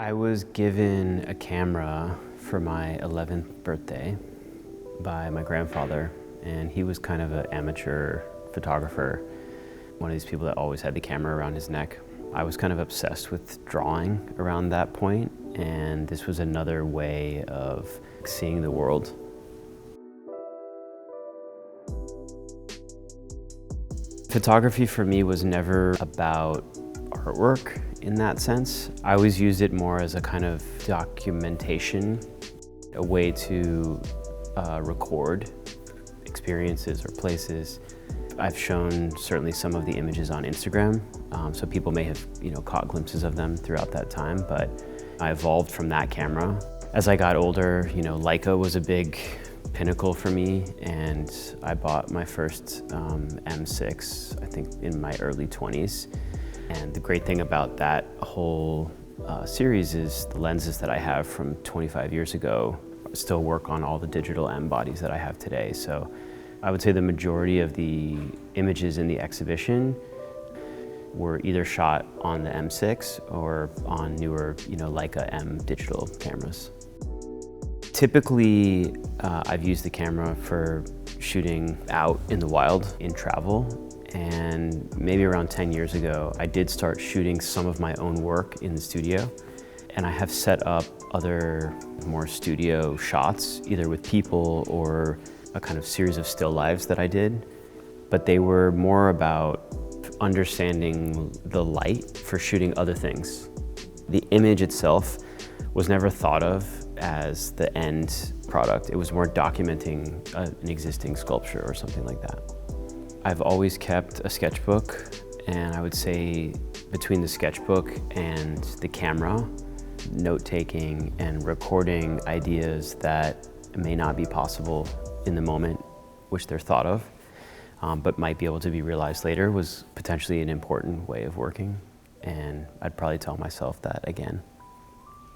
I was given a camera for my 11th birthday by my grandfather, and he was kind of an amateur photographer, one of these people that always had the camera around his neck. I was kind of obsessed with drawing around that point, and this was another way of seeing the world. Photography for me was never about artwork in that sense. I always used it more as a kind of documentation, a way to record experiences or places. I've shown certainly some of the images on Instagram, so people may have caught glimpses of them throughout that time, but I evolved from that camera. As I got older, Leica was a big pinnacle for me, and I bought my first M6, I think in my early 20s. And the great thing about that whole series is the lenses that I have from 25 years ago still work on all the digital M bodies that I have today. So I would say the majority of the images in the exhibition were either shot on the M6 or on newer, Leica M digital cameras. Typically, I've used the camera for shooting out in the wild, in travel. And maybe around 10 years ago, I did start shooting some of my own work in the studio. And I have set up other more studio shots, either with people or a kind of series of still lives that I did. But they were more about understanding the light for shooting other things. The image itself was never thought of as the end product. It was more documenting an existing sculpture or something like that. I've always kept a sketchbook, and I would say between the sketchbook and the camera, note-taking and recording ideas that may not be possible in the moment, which they're thought of, but might be able to be realized later, was potentially an important way of working. And I'd probably tell myself that again.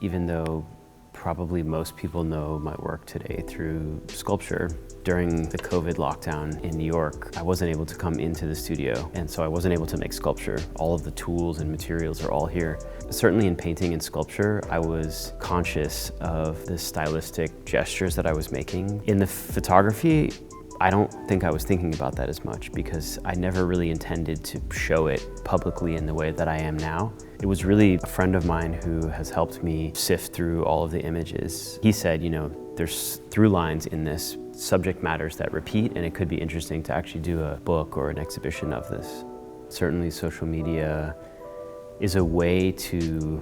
Even though probably most people know my work today through sculpture, during the COVID lockdown in New York, I wasn't able to come into the studio, and so I wasn't able to make sculpture. All of the tools and materials are all here. Certainly in painting and sculpture, I was conscious of the stylistic gestures that I was making. In the photography, I don't think I was thinking about that as much because I never really intended to show it publicly in the way that I am now. It was really a friend of mine who has helped me sift through all of the images. He said, there's through lines in this, subject matters that repeat, and it could be interesting to actually do a book or an exhibition of this. Certainly social media is a way to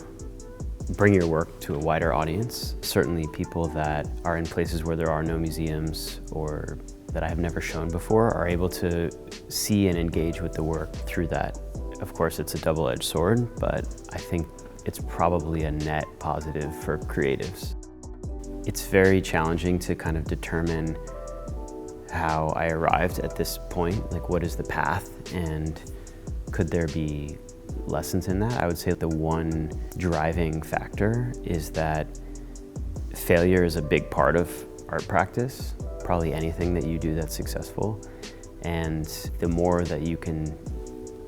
bring your work to a wider audience. Certainly people that are in places where there are no museums or that I have never shown before are able to see and engage with the work through that. Of course, it's a double-edged sword, but I think it's probably a net positive for creatives. It's very challenging to kind of determine how I arrived at this point, like what is the path, and could there be lessons in that? I would say the one driving factor is that failure is a big part of art practice, probably anything that you do that's successful. And the more that you can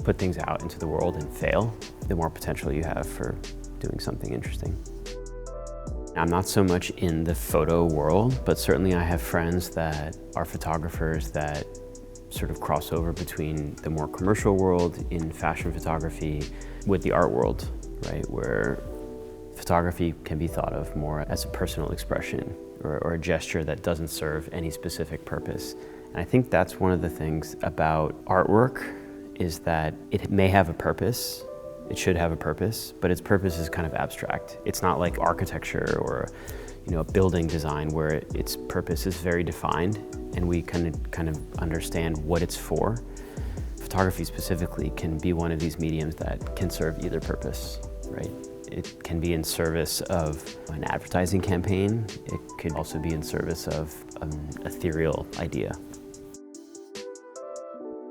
put things out into the world and fail, the more potential you have for doing something interesting. I'm not so much in the photo world, but certainly I have friends that are photographers that sort of cross over between the more commercial world in fashion photography with the art world, right? Where photography can be thought of more as a personal expression or a gesture that doesn't serve any specific purpose. And I think that's one of the things about artwork is that it may have a purpose. It should have a purpose, but its purpose is kind of abstract. It's not like architecture or a building design where its purpose is very defined and we kind of understand what it's for. Photography specifically can be one of these mediums that can serve either purpose, right? It can be in service of an advertising campaign. It could also be in service of an ethereal idea.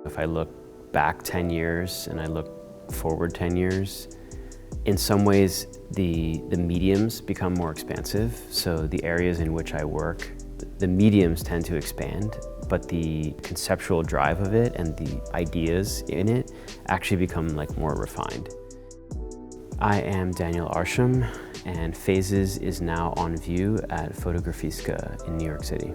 If I look back 10 years and I look forward 10 years, in some ways the mediums become more expansive. So the areas in which I work, the mediums tend to expand, but the conceptual drive of it and the ideas in it actually become more refined. I am Daniel Arsham, and Phases is now on view at Fotografiska in New York City.